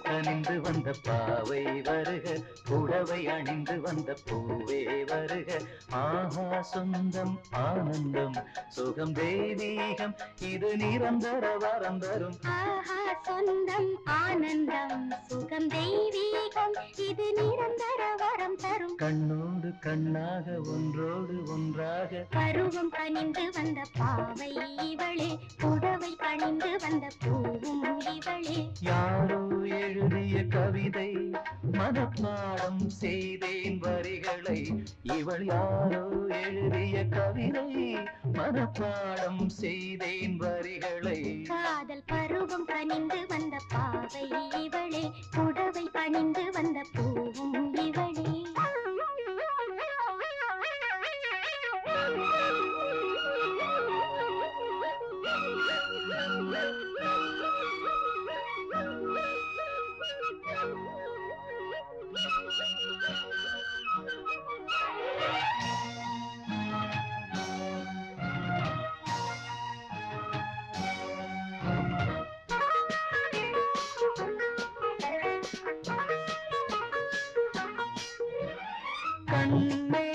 கனிந்து வந்த பாவை வருக, புடவை அணிந்து வந்த பூவே வருக. ஆஹா சொந்தம் ஆனந்தம் சுகம் தெய்வீகம், இது நிரந்தர வரம் தரும். ஆஹா சொந்தம் ஆனந்தம் சுகம் தெய்வீகம், இது நிரந்தர வரம் தரும். கண்ணோடு கண்ணாக ஒன்றோடு ஒன்றாக பருவம் கனிந்து வந்த பாவை இவளே, புடவை அணிந்து வந்த பூவும் இவளே. யாரோ எழுதிய கவிதை மனப்பாடம் செய்தேன் வரிகளை, இவள் யாரோ எழுதிய கவிதை மனப்பாடம் செய்தேன் வரிகளை. காதல் பருவம் கனிந்து வந்த பாவை இவளே, புடவை அணிந்து வந்த பூவும் இவளே. கண்ணே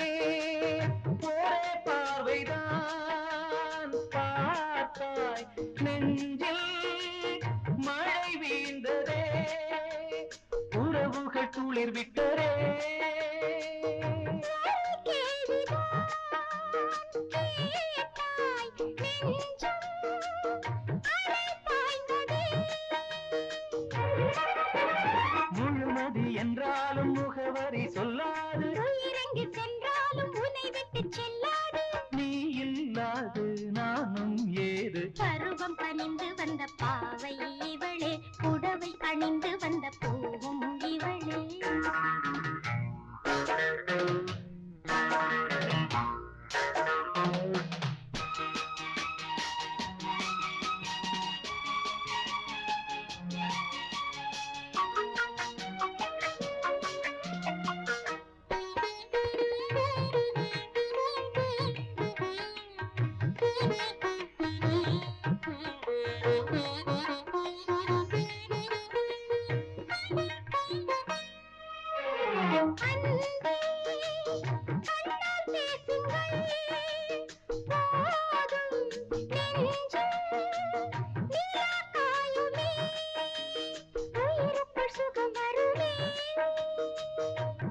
ஒரே பார்வைதான் பார்த்தாய், நெஞ்சில் மழை வீழ்ந்ததே, உறவுகள் துளிர் விட்டதே. முழுமதி என்றாலும் முகவரி சொல்லாது, இறங்கி சென்றாலும் உன்னை விட்டு செல்லாது. நீ இல்லாது நானும் ஏது. பருவம் கனிந்து வந்த பாவை இவளே, புடவை அணிந்து வந்த பூவும் இவளே.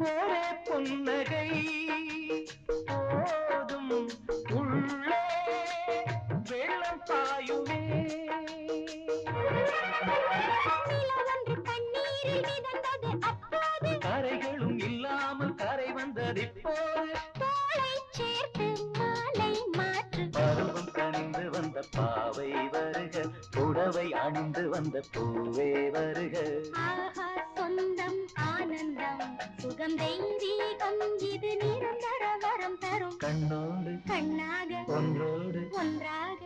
ஒரே புன்னகை போதும், உள்ளே வெள்ளம் பாயுமே. கண்ணீரில் மிதந்தது அப்போது, கரைகளும் இல்லாமல் கரை வந்தது இப்போது. தோளை சேர்த்து மாலை மாற்று. பருவம் கனிந்து வந்த பாவை வருக, புடவை அணிந்து வந்த பூவே வருக. ஆஹா சொந்தம் ஆனந்தம் சுகம் தெய்வீகம், இது நிரந்தர வரம் தரும். கண்ணோடு கண்ணாக ஒன்றோடு ஒன்றாக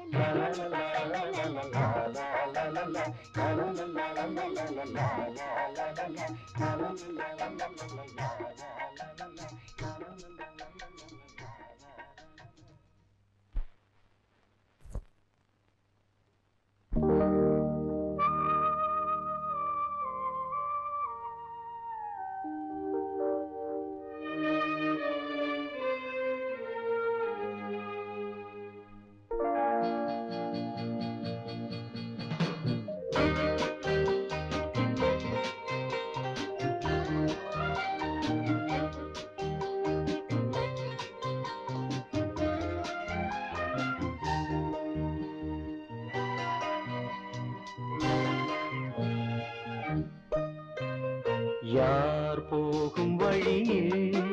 யார் போகும் வழியில்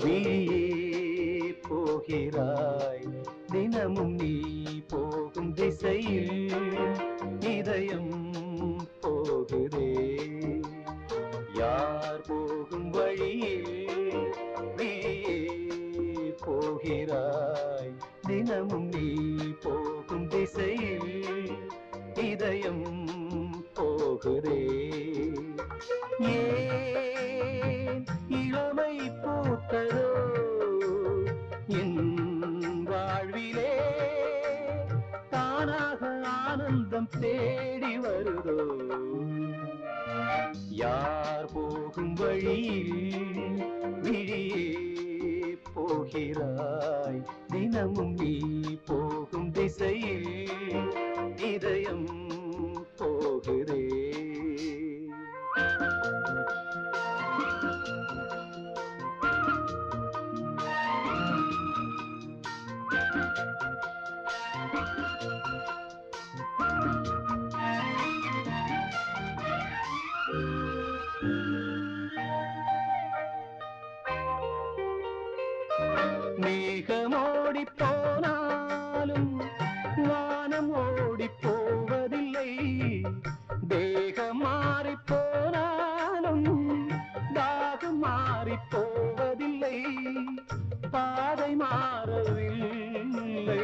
விழியே போகிறாய், தினமும் நீ போகும் திசையில் இதயம் போகுதே. யார் போகும் வழியில் நீயே போகிறாய், தினமும் நீ போகும் திசையில் இதயம் போகுதே. ஏன் இளமை பூத்ததோ என் வாழ்விலே, தானாக ஆனந்தம் தேடி வருதோ. யார் போகும் வழியில் விழியே போகிறாய், தினமும் நீ போகும் திசையில் இதயம் போகுதே. மேகமோடி போனாலும் வானம் ஓடி போவதில்லை, தேகம் மாறி போனாலும் தாகம் மாறி போவதில்லை. பாதை மாறவில்லை,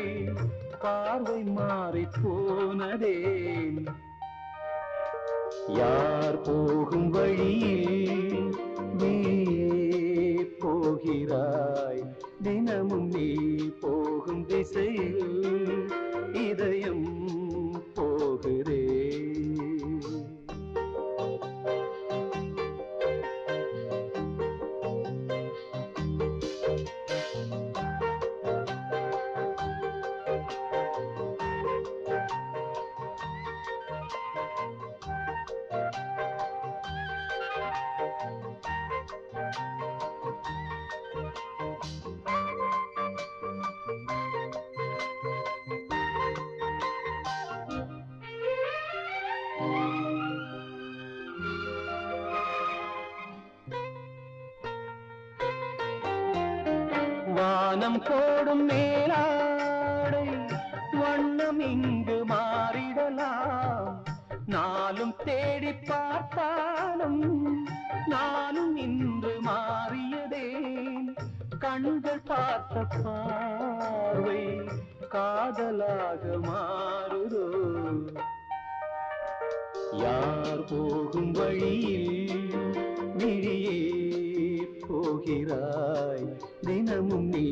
பார்வை மாறி போனதே. யார் போகும் வழியில் நீயே போகிறாய், தினமும் நீ போகும் திசையில் இதயம் போகுதே. வானம் போடும் மேலாடை வண்ணம் இங்கு மாறிடலாம். நாளும் தேடி பார்த்தாலும் நாளும் இன்று மாறியதே. கண்கள் பார்த்த பார்வை காதலாக மாறுதோ. யார் போகும் வழியில் விழியே போகிறாய், தினமும் நீ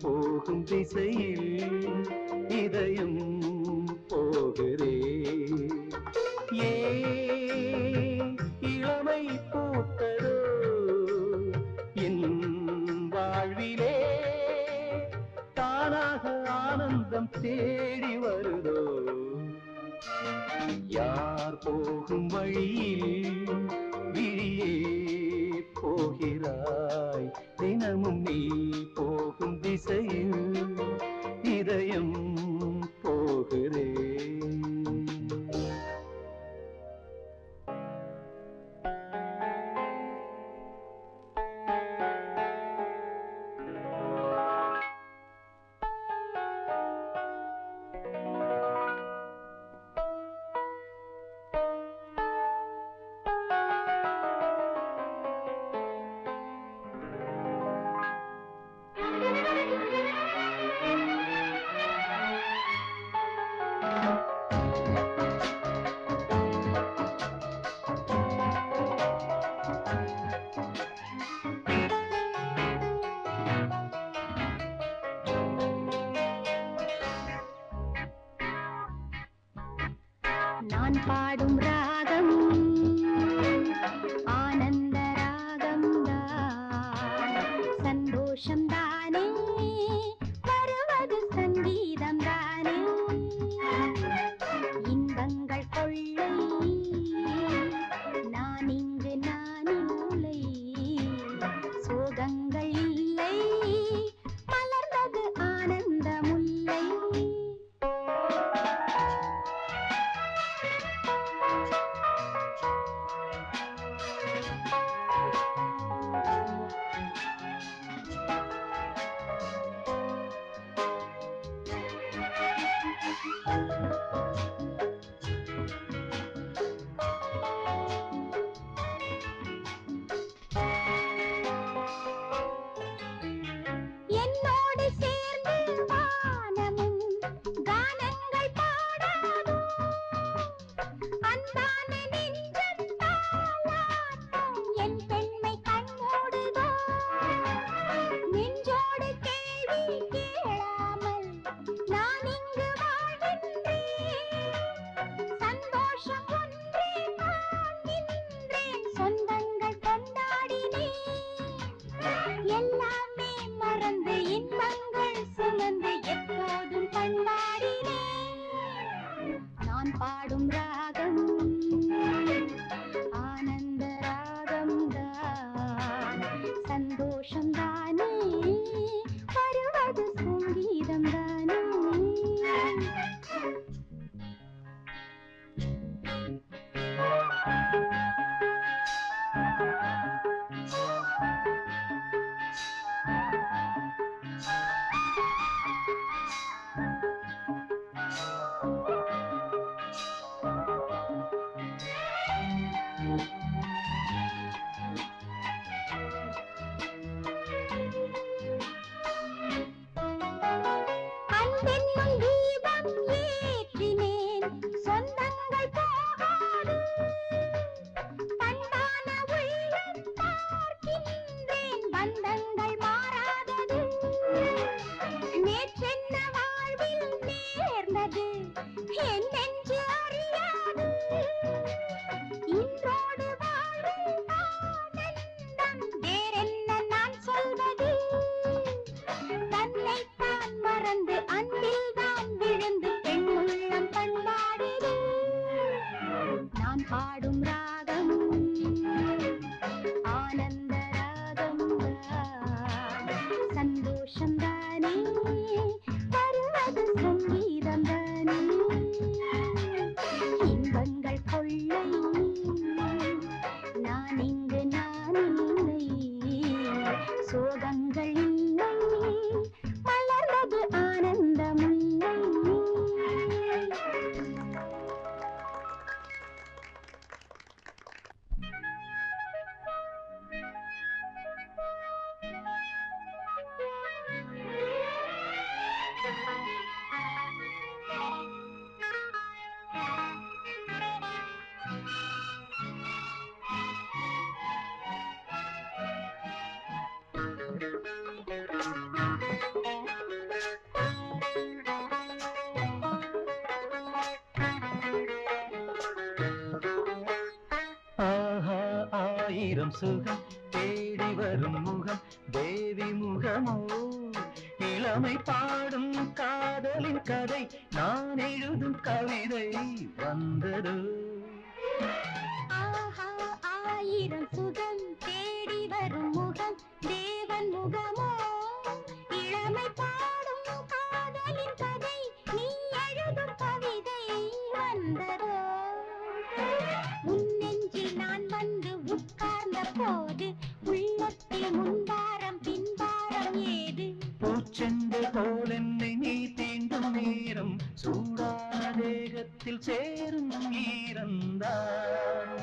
போகும் திசையில் இதயம் போகிறே. ஏன் இளமை பூத்ததோ என் வாழ்விலே, தானாக ஆனந்தம் தேடி வருதோ. யார் போகும் வழியில் விழியே போகிறாய், தினமும் நீ போகும் திசையில் இதயம் போகிறே. நான் பாடும் ராகம் ஆனந்த ராகம் தான், சந்தோஷம் தானே வருவது சங்கீதம் தானே. இன்பங்கள் கொள்ளை நான் இங்கு நான் இல்லை, சோகங்கள் இல்லை மலர்ந்தது ஆனந்த முல்லை. ராகம் ஆனந்த ராகம் தான் சந்தோஷம் தானே வருவது சங்கீதம் தானே அன்பென்னும் தீபம் ஏற்றினேன் சொந்தங்கள் போகாது பண்பான உள்ளம் பார்க்கின்றேன் பந்தங்கள் மாறாதது நேற்றென்ன வாழ்வில் நேர்ந்தது என் நெஞ்சு அறியாது இன்றோடு வாழ்வில் ஆனந்தம் வேறென்ன நான் சொல்வது தன்னைத்தான் மறந்து அன்பில் தான் விழுந்து பெண் உள்ளம் பண்பாடுது நான் பாடும் ராகம் ஆனந்த ராகம் சந்தோஷம் தானே வருவது சங்கீதம் தானே இன்பங்கள் கொள்ளை நான் இங்கு நான் இல்லை சோகங்கள் இல்லை மலர்ந்தது ஆனந்தமில்லை ஆஹா ஆயிரம் சுகம் தேடி வரும் முகம் தேவி முகமோ இளமை பாடும் காதலின் கதை நான் எழுதும் கவிதை வந்ததோ ஆஹா ஆயிரம் சுகம் தேடி வரும் முகம் தேவன் முகமோ இளமை பாடும் காதலின் கதை நீ எழுதும் கவிதை வந்ததோ உன் நெஞ்சில் நான் வந்து உட்கார்ந்த போது உள்ளத்தில் முன்பாரம் பின்பாரம் ஏது பூச்செண்டு போல் என்னை நீ தீண்டும் நேரம் சூடான தேகத்தில் சேரும் ஈரந்தான்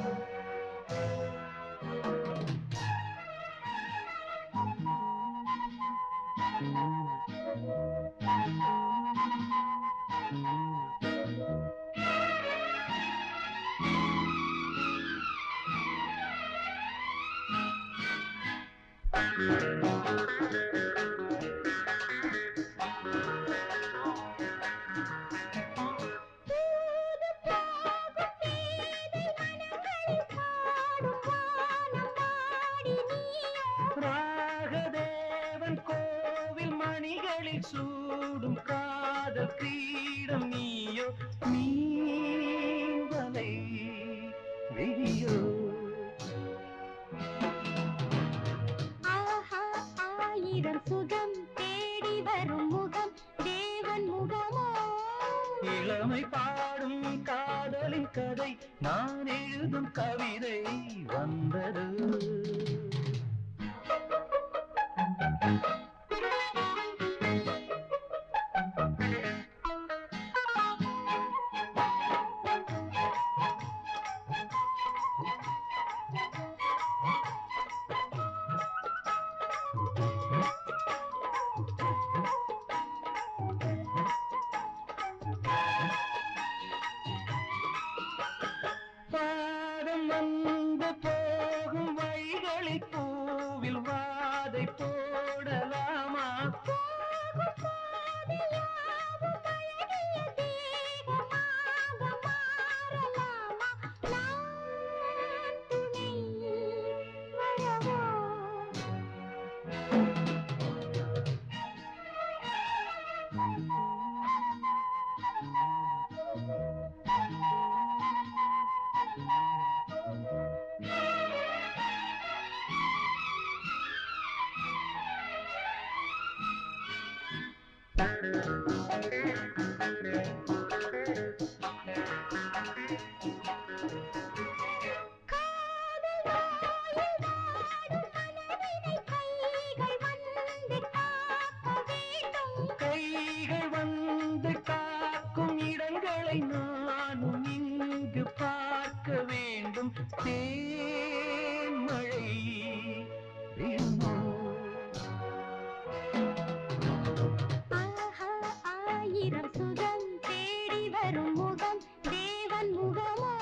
ராகதேவன் கோவில் மணிகளில் சூடும் காதல் கிரீடம் நீயோ நீவலை விழியோ ஆஹா ஆயிரம் சுகம் தேடி வரும் முகம் தேவன் முகமோ இளமை பாடும் காதலின் கதை நான் எழுதும் கவிதை வந்தது பாதம் வந்து போகும் வழிகளில் பூவில் வாதை போடலாம் கைகள் வந்து காக்கும் இடங்களை நானும் இங்கு பார்க்க வேண்டும். தேன்மழை ஆயிரம் சுகம் தேடி வரும் முகம் தேவன் முகமோ.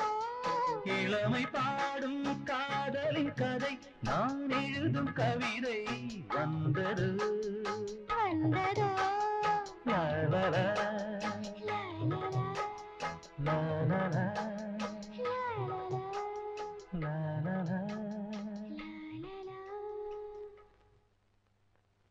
இளமை பாடும் காதலின் கதை நான் எழுதும் கவிதை வந்தது வந்ததோ லா, லா, லா.